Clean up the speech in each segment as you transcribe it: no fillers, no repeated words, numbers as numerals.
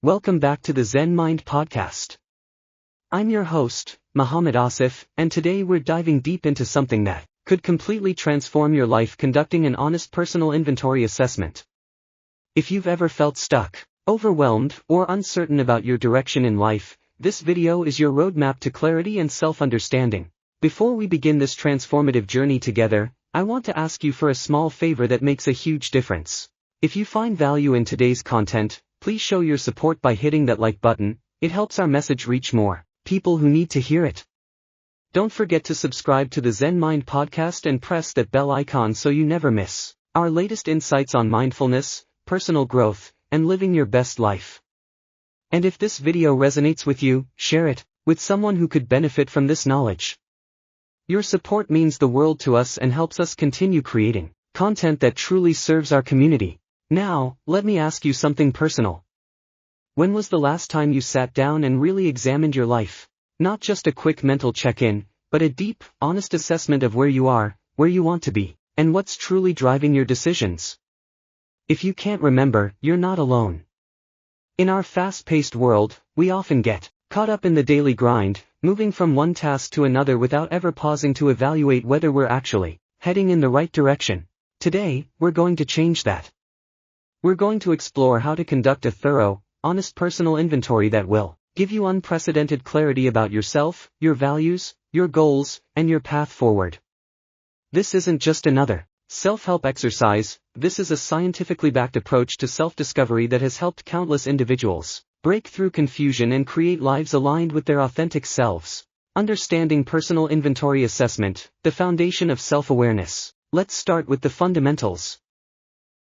Welcome back to the Zen Mind Podcast. I'm your host, Mohammad Aasif, and today we're diving deep into something that could completely transform your life: conducting an honest personal inventory assessment. If you've ever felt stuck, overwhelmed, or uncertain about your direction in life, this video is your roadmap to clarity and self-understanding. Before we begin this transformative journey together, I want to ask you for a small favor that makes a huge difference. If you find value in today's content, please show your support by hitting that like button. It helps our message reach more people who need to hear it. Don't forget to subscribe to the Zen Mind Podcast and press that bell icon so you never miss our latest insights on mindfulness, personal growth, and living your best life. And if this video resonates with you, share it with someone who could benefit from this knowledge. Your support means the world to us and helps us continue creating content that truly serves our community. Now, let me ask you something personal. When was the last time you sat down and really examined your life? Not just a quick mental check-in, but a deep, honest assessment of where you are, where you want to be, and what's truly driving your decisions. If you can't remember, you're not alone. In our fast-paced world, we often get caught up in the daily grind, moving from one task to another without ever pausing to evaluate whether we're actually heading in the right direction. Today, we're going to change that. We're going to explore how to conduct a thorough, honest personal inventory that will give you unprecedented clarity about yourself, your values, your goals, and your path forward. This isn't just another self-help exercise. This is a scientifically backed approach to self-discovery that has helped countless individuals break through confusion and create lives aligned with their authentic selves. Understanding personal inventory assessment, the foundation of self-awareness. Let's start with the fundamentals.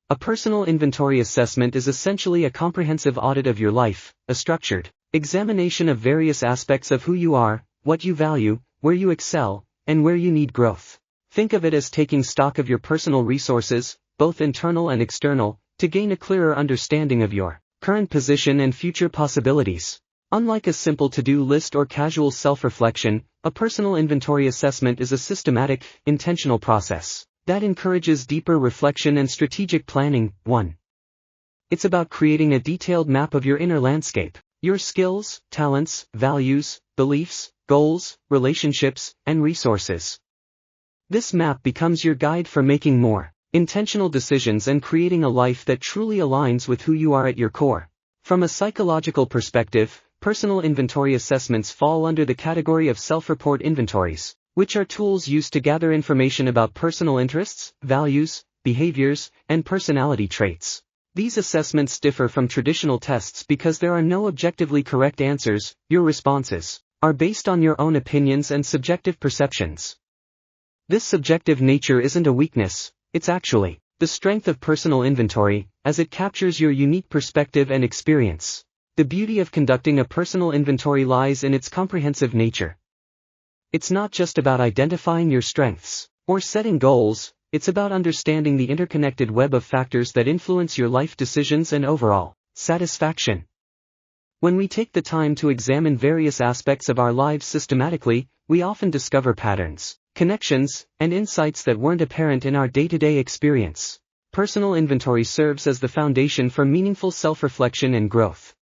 A personal inventory assessment is essentially a comprehensive audit of your life, a structured examination of various aspects of who you are, what you value, where you excel, and where you need growth. Think of it as taking stock of your personal resources, both internal and external, to gain a clearer understanding of your current position and future possibilities. Unlike a simple to-do list or casual self-reflection, a personal inventory assessment is a systematic, intentional process that encourages deeper reflection and strategic planning. 1. It's about creating a detailed map of your inner landscape, your skills, talents, values, beliefs, goals, relationships, and resources. This map becomes your guide for making more intentional decisions and creating a life that truly aligns with who you are at your core. From a psychological perspective, personal inventory assessments fall under the category of self-report inventories, which are tools used to gather information about personal interests, values, behaviors, and personality traits. These assessments differ from traditional tests because there are no objectively correct answers. Your responses are based on your own opinions and subjective perceptions. This subjective nature isn't a weakness, it's actually the strength of personal inventory, as it captures your unique perspective and experience. The beauty of conducting a personal inventory lies in its comprehensive nature. It's not just about identifying your strengths or setting goals, it's about understanding the interconnected web of factors that influence your life decisions and overall satisfaction. When we take the time to examine various aspects of our lives systematically, we often discover patterns, connections, and insights that weren't apparent in our day-to-day experience. Personal inventory serves as the foundation for meaningful self-reflection and growth.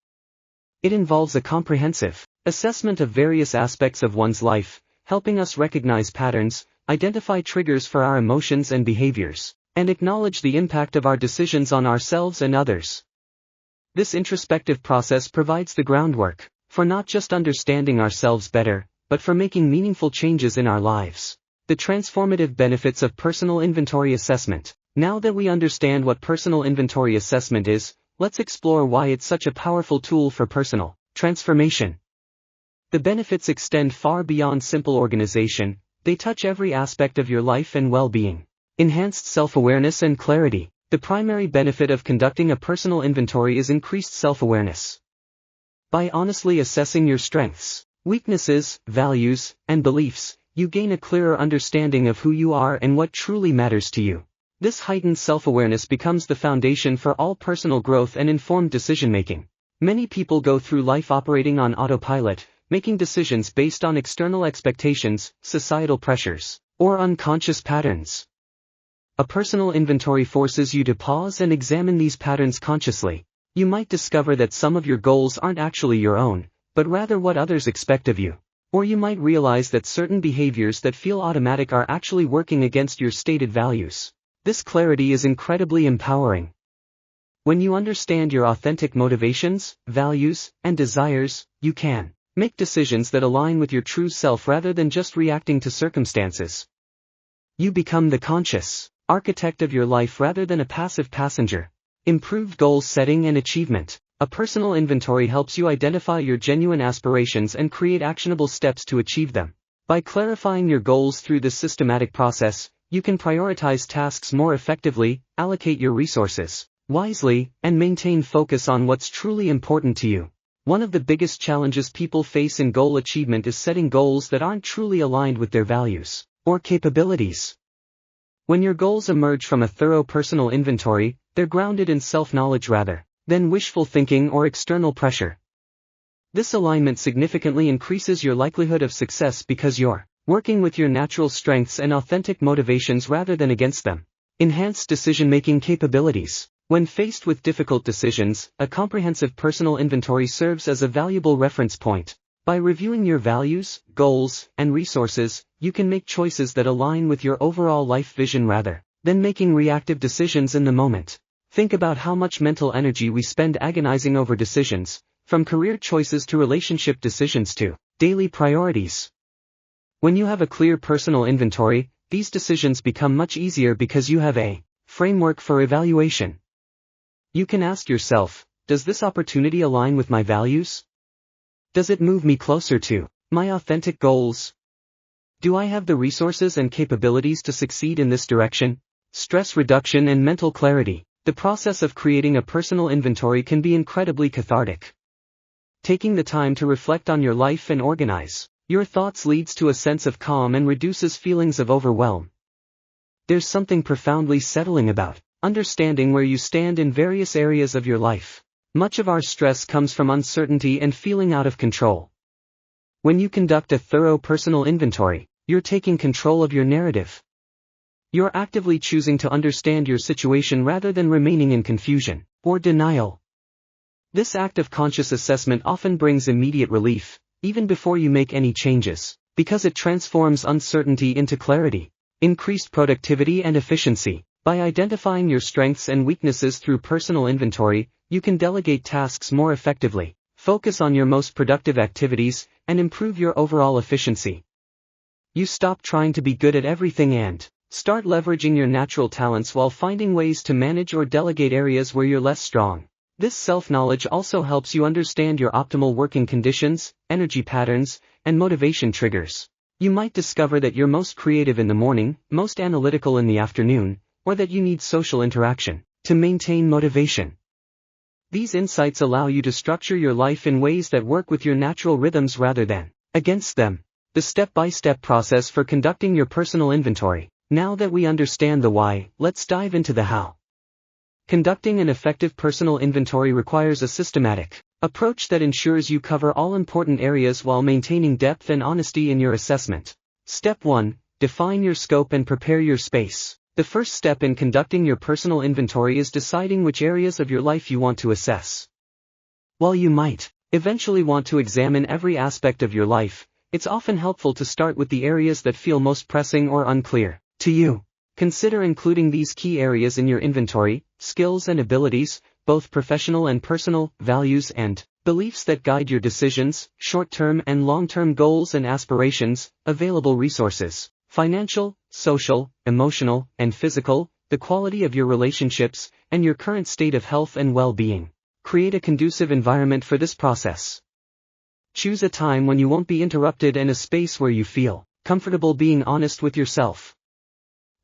It involves a comprehensive assessment of various aspects of one's life, helping us recognize patterns, identify triggers for our emotions and behaviors, and acknowledge the impact of our decisions on ourselves and others. This introspective process provides the groundwork for not just understanding ourselves better, but for making meaningful changes in our lives. The transformative benefits of personal inventory assessment. Now that we understand what personal inventory assessment is, let's explore why it's such a powerful tool for personal transformation. The benefits extend far beyond simple organization. They touch every aspect of your life and well-being. Enhanced self-awareness and clarity. The primary benefit of conducting a personal inventory is increased self-awareness. By honestly assessing your strengths, weaknesses, values, and beliefs, you gain a clearer understanding of who you are and what truly matters to you. This heightened self-awareness becomes the foundation for all personal growth and informed decision-making. Many people go through life operating on autopilot, making decisions based on external expectations, societal pressures, or unconscious patterns. A personal inventory forces you to pause and examine these patterns consciously. You might discover that some of your goals aren't actually your own, but rather what others expect of you. Or you might realize that certain behaviors that feel automatic are actually working against your stated values. This clarity is incredibly empowering. When you understand your authentic motivations, values, and desires, you can make decisions that align with your true self rather than just reacting to circumstances. You become the conscious architect of your life rather than a passive passenger. Improved goal setting and achievement. A personal inventory helps you identify your genuine aspirations and create actionable steps to achieve them. By clarifying your goals through this systematic process, you can prioritize tasks more effectively, allocate your resources wisely, and maintain focus on what's truly important to you. One of the biggest challenges people face in goal achievement is setting goals that aren't truly aligned with their values or capabilities. When your goals emerge from a thorough personal inventory, they're grounded in self-knowledge rather than wishful thinking or external pressure. This alignment significantly increases your likelihood of success because you're working with your natural strengths and authentic motivations rather than against them. Enhanced decision-making capabilities. When faced with difficult decisions, a comprehensive personal inventory serves as a valuable reference point. By reviewing your values, goals, and resources, you can make choices that align with your overall life vision rather than making reactive decisions in the moment. Think about how much mental energy we spend agonizing over decisions, from career choices to relationship decisions to daily priorities. When you have a clear personal inventory, these decisions become much easier because you have a framework for evaluation. You can ask yourself, does this opportunity align with my values? Does it move me closer to my authentic goals? Do I have the resources and capabilities to succeed in this direction? Stress reduction and mental clarity. The process of creating a personal inventory can be incredibly cathartic. Taking the time to reflect on your life and organize your thoughts leads to a sense of calm and reduces feelings of overwhelm. There's something profoundly settling about understanding where you stand in various areas of your life. Much of our stress comes from uncertainty and feeling out of control. When you conduct a thorough personal inventory, you're taking control of your narrative. You're actively choosing to understand your situation rather than remaining in confusion or denial. This act of conscious assessment often brings immediate relief, even before you make any changes, because it transforms uncertainty into clarity. Increased productivity and efficiency. By identifying your strengths and weaknesses through personal inventory, you can delegate tasks more effectively, focus on your most productive activities, and improve your overall efficiency. You stop trying to be good at everything and start leveraging your natural talents while finding ways to manage or delegate areas where you're less strong. This self-knowledge also helps you understand your optimal working conditions, energy patterns, and motivation triggers. You might discover that you're most creative in the morning, most analytical in the afternoon, or that you need social interaction to maintain motivation. These insights allow you to structure your life in ways that work with your natural rhythms rather than against them. The step-by-step process for conducting your personal inventory. Now that we understand the why, let's dive into the how. Conducting an effective personal inventory requires a systematic approach that ensures you cover all important areas while maintaining depth and honesty in your assessment. Step 1. Define your scope and prepare your space. The first step in conducting your personal inventory is deciding which areas of your life you want to assess. While you might eventually want to examine every aspect of your life, it's often helpful to start with the areas that feel most pressing or unclear to you. Consider including these key areas in your inventory: skills and abilities, both professional and personal, values and beliefs that guide your decisions, short-term and long-term goals and aspirations, available resources, financial, social, emotional, and physical, the quality of your relationships, and your current state of health and well-being. Create a conducive environment for this process. Choose a time when you won't be interrupted and a space where you feel comfortable being honest with yourself.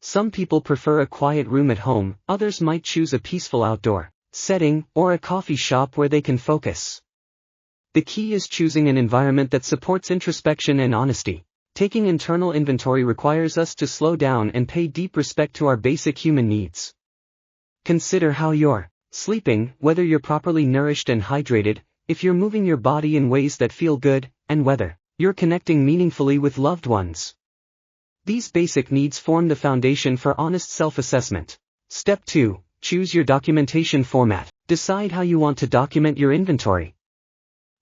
Some people prefer a quiet room at home, others might choose a peaceful outdoor setting or a coffee shop where they can focus. The key is choosing an environment that supports introspection and honesty. Taking internal inventory requires us to slow down and pay deep respect to our basic human needs. Consider how you're sleeping, whether you're properly nourished and hydrated, if you're moving your body in ways that feel good, and whether you're connecting meaningfully with loved ones. These basic needs form the foundation for honest self-assessment. Step 2. Choose your documentation format. Decide how you want to document your inventory.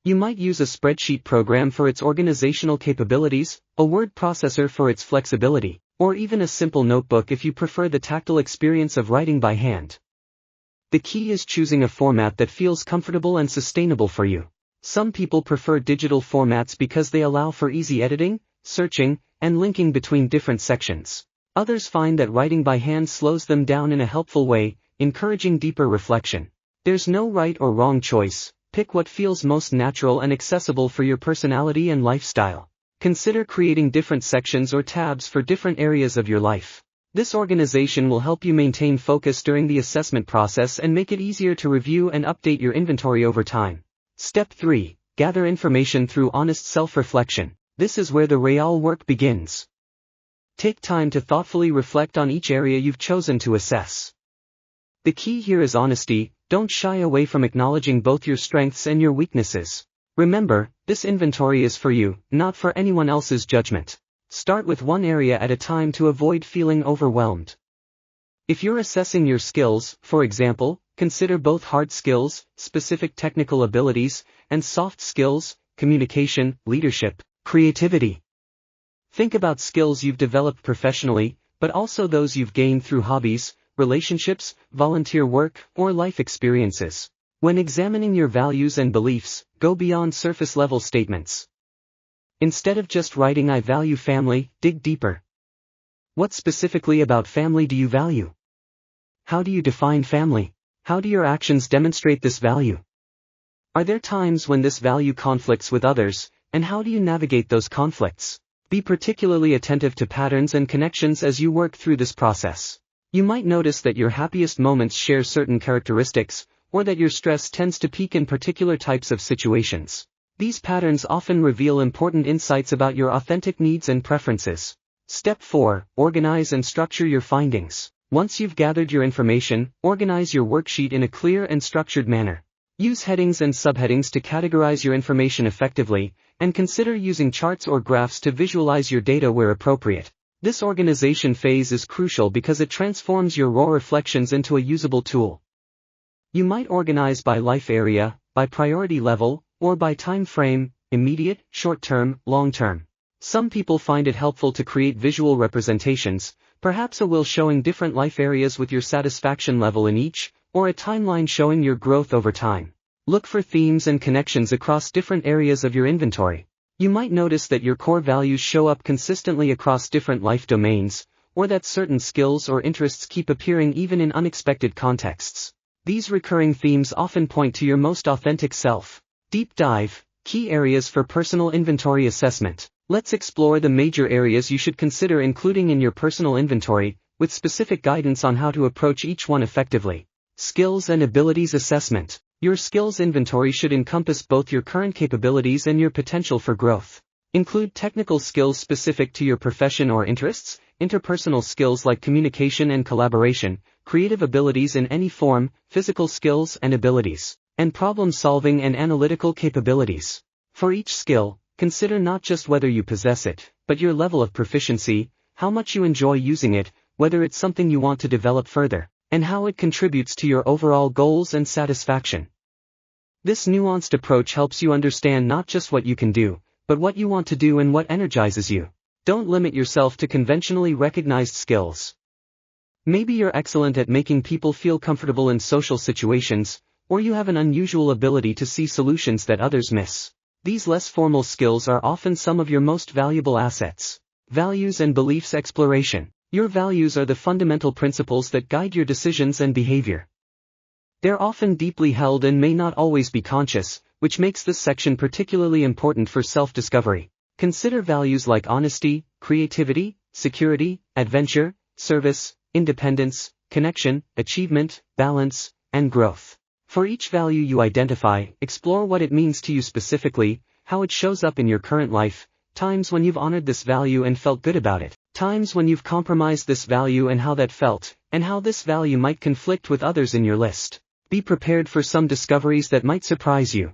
You might use a spreadsheet program for its organizational capabilities, a word processor for its flexibility, or even a simple notebook if you prefer the tactile experience of writing by hand. The key is choosing a format that feels comfortable and sustainable for you. Some people prefer digital formats because they allow for easy editing, searching, and linking between different sections. Others find that writing by hand slows them down in a helpful way, encouraging deeper reflection. There's no right or wrong choice. Pick what feels most natural and accessible for your personality and lifestyle. Consider creating different sections or tabs for different areas of your life. This organization will help you maintain focus during the assessment process and make it easier to review and update your inventory over time. Step 3. Gather information through honest self-reflection. This is where the real work begins. Take time to thoughtfully reflect on each area you've chosen to assess. The key here is honesty. Don't shy away from acknowledging both your strengths and your weaknesses. Remember, this inventory is for you, not for anyone else's judgment. Start with one area at a time to avoid feeling overwhelmed. If you're assessing your skills, for example, consider both hard skills, specific technical abilities, and soft skills, communication, leadership, creativity. Think about skills you've developed professionally, but also those you've gained through hobbies, relationships, volunteer work, or life experiences. When examining your values and beliefs, go beyond surface-level statements. Instead of just writing "I value family," dig deeper. What specifically about family do you value? How do you define family? How do your actions demonstrate this value? Are there times when this value conflicts with others, and how do you navigate those conflicts? Be particularly attentive to patterns and connections as you work through this process. You might notice that your happiest moments share certain characteristics, or that your stress tends to peak in particular types of situations. These patterns often reveal important insights about your authentic needs and preferences. Step 4. Organize and structure your findings. Once you've gathered your information, organize your worksheet in a clear and structured manner. Use headings and subheadings to categorize your information effectively, and consider using charts or graphs to visualize your data where appropriate. This organization phase is crucial because it transforms your raw reflections into a usable tool. You might organize by life area, by priority level, or by time frame, immediate, short-term, long-term. Some people find it helpful to create visual representations, perhaps a wheel showing different life areas with your satisfaction level in each, or a timeline showing your growth over time. Look for themes and connections across different areas of your inventory. You might notice that your core values show up consistently across different life domains, or that certain skills or interests keep appearing even in unexpected contexts. These recurring themes often point to your most authentic self. Deep dive, key areas for personal inventory assessment. Let's explore the major areas you should consider including in your personal inventory, with specific guidance on how to approach each one effectively. Skills and abilities assessment. Your skills inventory should encompass both your current capabilities and your potential for growth. Include technical skills specific to your profession or interests, interpersonal skills like communication and collaboration, creative abilities in any form, physical skills and abilities, and problem-solving and analytical capabilities. For each skill, consider not just whether you possess it, but your level of proficiency, how much you enjoy using it, whether it's something you want to develop further, and how it contributes to your overall goals and satisfaction. This nuanced approach helps you understand not just what you can do, but what you want to do and what energizes you. Don't limit yourself to conventionally recognized skills. Maybe you're excellent at making people feel comfortable in social situations, or you have an unusual ability to see solutions that others miss. These less formal skills are often some of your most valuable assets. Values and beliefs exploration. Your values are the fundamental principles that guide your decisions and behavior. They're often deeply held and may not always be conscious, which makes this section particularly important for self-discovery. Consider values like honesty, creativity, security, adventure, service, independence, connection, achievement, balance, and growth. For each value you identify, explore what it means to you specifically, how it shows up in your current life, times when you've honored this value and felt good about it, times when you've compromised this value and how that felt, and how this value might conflict with others in your list. Be prepared for some discoveries that might surprise you.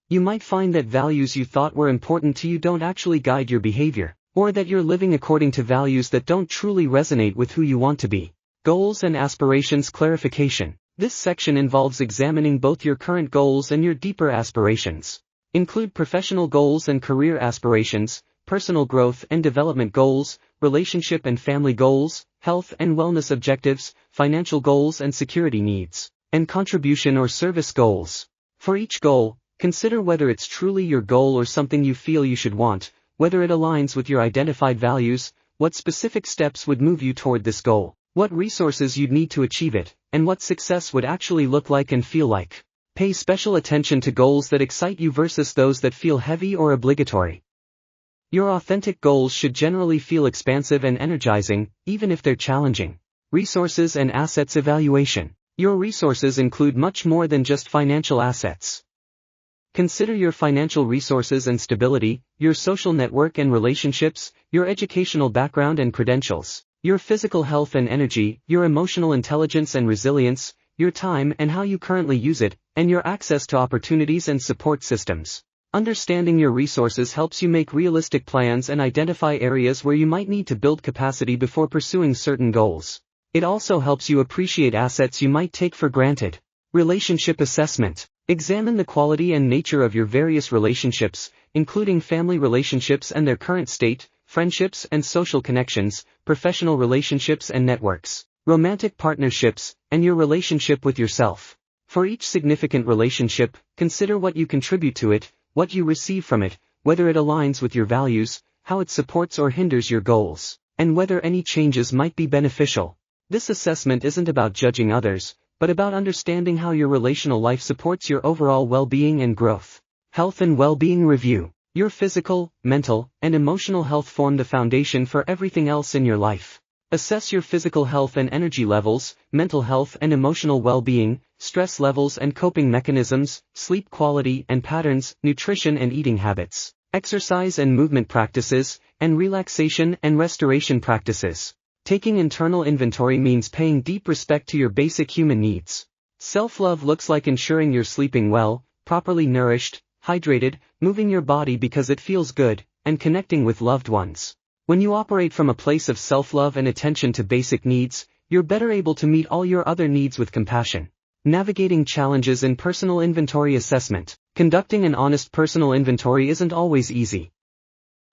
You might find that values you thought were important to you don't actually guide your behavior, or that you're living according to values that don't truly resonate with who you want to be. Goals and aspirations clarification. This section involves examining both your current goals and your deeper aspirations. Include professional goals and career aspirations, personal growth and development goals, relationship and family goals, health and wellness objectives, financial goals and security needs, and contribution or service goals. For each goal, consider whether it's truly your goal or something you feel you should want, whether it aligns with your identified values, what specific steps would move you toward this goal, what resources you'd need to achieve it, and what success would actually look like and feel like. Pay special attention to goals that excite you versus those that feel heavy or obligatory. Your authentic goals should generally feel expansive and energizing, even if they're challenging. Resources and assets evaluation. Your resources include much more than just financial assets. Consider your financial resources and stability, your social network and relationships, your educational background and credentials, your physical health and energy, your emotional intelligence and resilience, your time and how you currently use it, and your access to opportunities and support systems. Understanding your resources helps you make realistic plans and identify areas where you might need to build capacity before pursuing certain goals. It also helps you appreciate assets you might take for granted. Relationship assessment. Examine the quality and nature of your various relationships, including family relationships and their current state, friendships and social connections, professional relationships and networks, romantic partnerships, and your relationship with yourself. For each significant relationship, consider what you contribute to it, what you receive from it, whether it aligns with your values, how it supports or hinders your goals, and whether any changes might be beneficial. This assessment isn't about judging others, but about understanding how your relational life supports your overall well-being and growth. Health and well-being review. Your physical, mental, and emotional health form the foundation for everything else in your life. Assess your physical health and energy levels, mental health and emotional well-being, stress levels and coping mechanisms, sleep quality and patterns, nutrition and eating habits, exercise and movement practices, and relaxation and restoration practices. Taking internal inventory means paying deep respect to your basic human needs. Self-love looks like ensuring you're sleeping well, properly nourished, hydrated, moving your body because it feels good, and connecting with loved ones. When you operate from a place of self-love and attention to basic needs, you're better able to meet all your other needs with compassion. Navigating challenges in personal inventory assessment. Conducting an honest personal inventory isn't always easy.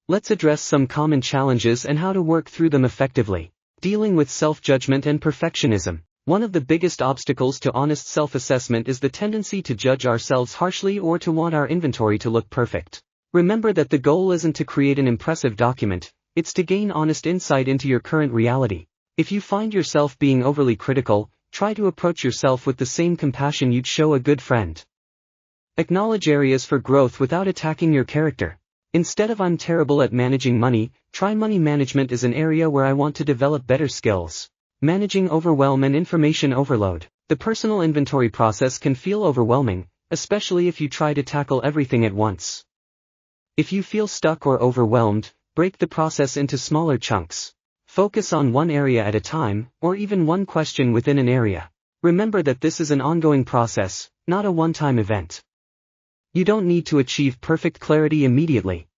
Let's address some common challenges and how to work through them effectively. Dealing with self-judgment and perfectionism. One of the biggest obstacles to honest self-assessment is the tendency to judge ourselves harshly or to want our inventory to look perfect. Remember that the goal isn't to create an impressive document, it's to gain honest insight into your current reality. If you find yourself being overly critical, try to approach yourself with the same compassion you'd show a good friend. Acknowledge areas for growth without attacking your character. Instead of "I'm terrible at managing money," try "money management is an area where I want to develop better skills." Managing overwhelm and information overload. The personal inventory process can feel overwhelming, especially if you try to tackle everything at once. If you feel stuck or overwhelmed, break the process into smaller chunks. Focus on one area at a time, or even one question within an area. Remember that this is an ongoing process, not a one-time event. You don't need to achieve perfect clarity immediately.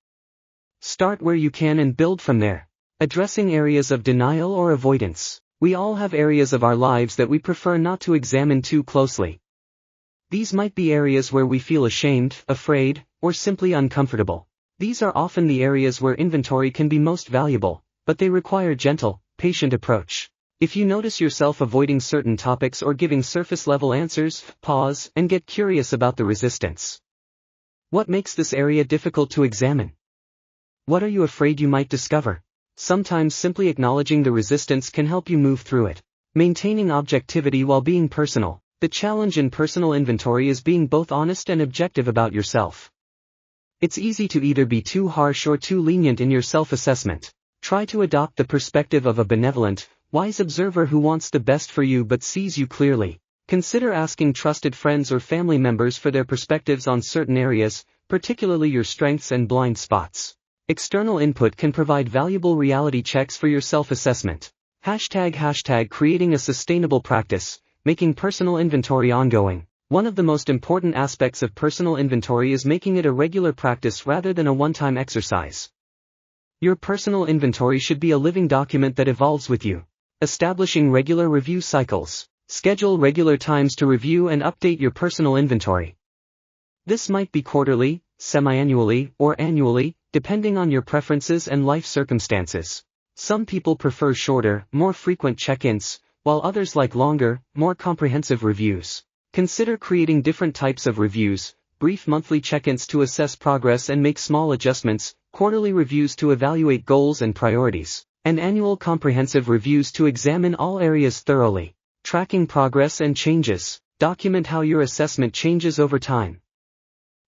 Start where you can and build from there. Addressing areas of denial or avoidance. We all have areas of our lives that we prefer not to examine too closely. These might be areas where we feel ashamed, afraid, or simply uncomfortable. These are often the areas where inventory can be most valuable, but they require gentle, patient approach. If you notice yourself avoiding certain topics or giving surface-level answers, pause and get curious about the resistance. What makes this area difficult to examine? What are you afraid you might discover? Sometimes simply acknowledging the resistance can help you move through it. Maintaining objectivity while being personal. The challenge in personal inventory is being both honest and objective about yourself. It's easy to either be too harsh or too lenient in your self-assessment. Try to adopt the perspective of a benevolent, wise observer who wants the best for you but sees you clearly. Consider asking trusted friends or family members for their perspectives on certain areas, particularly your strengths and blind spots. External input can provide valuable reality checks for your self-assessment. Creating a sustainable practice, making personal inventory ongoing. One of the most important aspects of personal inventory is making it a regular practice rather than a one-time exercise. Your personal inventory should be a living document that evolves with you. Establishing regular review cycles. Schedule regular times to review and update your personal inventory. This might be quarterly, semi-annually, or annually, depending on your preferences and life circumstances. Some people prefer shorter, more frequent check-ins, while others like longer, more comprehensive reviews. Consider creating different types of reviews: brief monthly check-ins to assess progress and make small adjustments, quarterly reviews to evaluate goals and priorities, and annual comprehensive reviews to examine all areas thoroughly. Tracking progress and changes. Document how your assessment changes over time.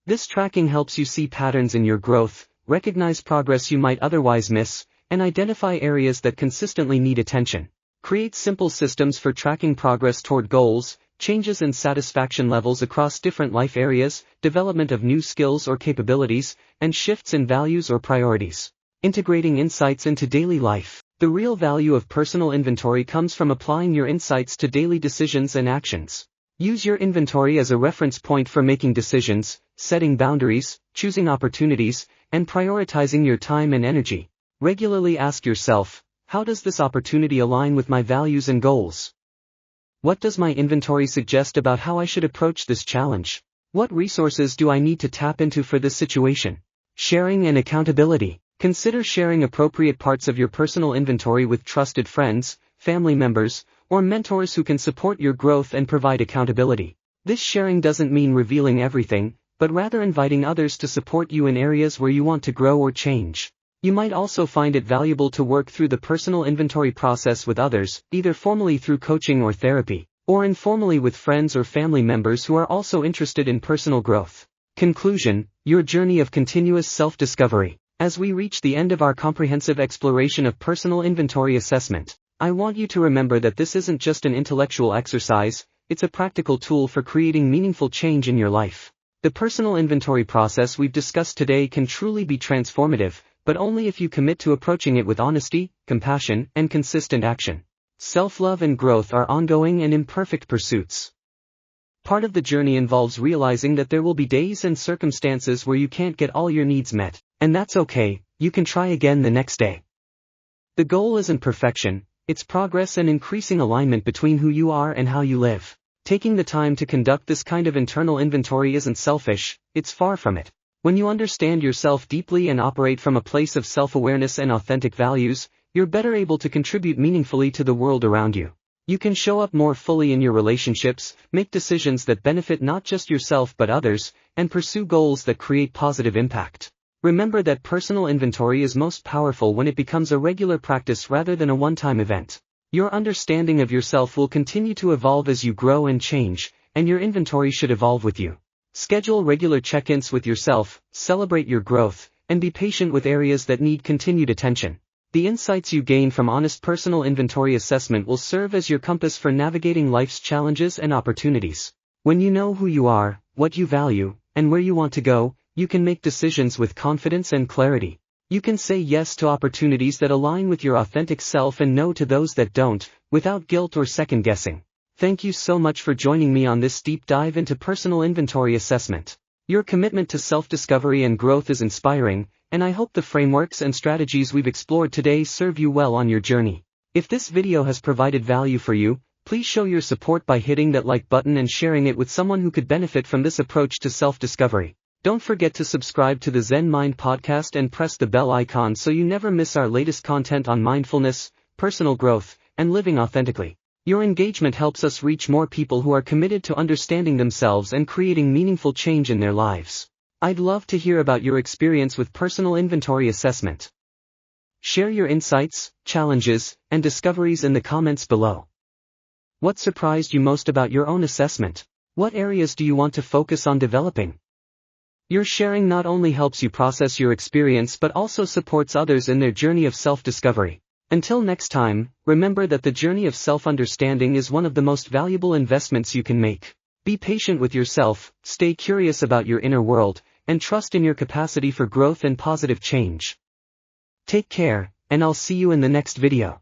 This tracking helps you see patterns in your growth, recognize progress you might otherwise miss, and identify areas that consistently need attention. Create simple systems for tracking progress toward goals, changes in satisfaction levels across different life areas, development of new skills or capabilities, and shifts in values or priorities. Integrating insights into daily life. The real value of personal inventory comes from applying your insights to daily decisions and actions. Use your inventory as a reference point for making decisions, setting boundaries, choosing opportunities, and prioritizing your time and energy. Regularly ask yourself, how does this opportunity align with my values and goals? What does my inventory suggest about how I should approach this challenge? What resources do I need to tap into for this situation? Sharing and accountability. Consider sharing appropriate parts of your personal inventory with trusted friends, family members, or mentors who can support your growth and provide accountability. This sharing doesn't mean revealing everything, but rather inviting others to support you in areas where you want to grow or change. You might also find it valuable to work through the personal inventory process with others, either formally through coaching or therapy, or informally with friends or family members who are also interested in personal growth. Conclusion: your journey of continuous self-discovery. As we reach the end of our comprehensive exploration of personal inventory assessment, I want you to remember that this isn't just an intellectual exercise, it's a practical tool for creating meaningful change in your life. The personal inventory process we've discussed today can truly be transformative, but only if you commit to approaching it with honesty, compassion, and consistent action. Self-love and growth are ongoing and imperfect pursuits. Part of the journey involves realizing that there will be days and circumstances where you can't get all your needs met, and that's okay, you can try again the next day. The goal isn't perfection, it's progress and increasing alignment between who you are and how you live. Taking the time to conduct this kind of internal inventory isn't selfish, it's far from it. When you understand yourself deeply and operate from a place of self-awareness and authentic values, you're better able to contribute meaningfully to the world around you. You can show up more fully in your relationships, make decisions that benefit not just yourself but others, and pursue goals that create positive impact. Remember that personal inventory is most powerful when it becomes a regular practice rather than a one-time event. Your understanding of yourself will continue to evolve as you grow and change, and your inventory should evolve with you. Schedule regular check-ins with yourself, celebrate your growth, and be patient with areas that need continued attention. The insights you gain from honest personal inventory assessment will serve as your compass for navigating life's challenges and opportunities. When you know who you are, what you value, and where you want to go, you can make decisions with confidence and clarity. You can say yes to opportunities that align with your authentic self and no to those that don't, without guilt or second-guessing. Thank you so much for joining me on this deep dive into personal inventory assessment. Your commitment to self-discovery and growth is inspiring, and I hope the frameworks and strategies we've explored today serve you well on your journey. If this video has provided value for you, please show your support by hitting that like button and sharing it with someone who could benefit from this approach to self-discovery. Don't forget to subscribe to the Zen Mind Podcast and press the bell icon so you never miss our latest content on mindfulness, personal growth, and living authentically. Your engagement helps us reach more people who are committed to understanding themselves and creating meaningful change in their lives. I'd love to hear about your experience with personal inventory assessment. Share your insights, challenges, and discoveries in the comments below. What surprised you most about your own assessment? What areas do you want to focus on developing? Your sharing not only helps you process your experience but also supports others in their journey of self-discovery. Until next time, remember that the journey of self-understanding is one of the most valuable investments you can make. Be patient with yourself, stay curious about your inner world, and trust in your capacity for growth and positive change. Take care, and I'll see you in the next video.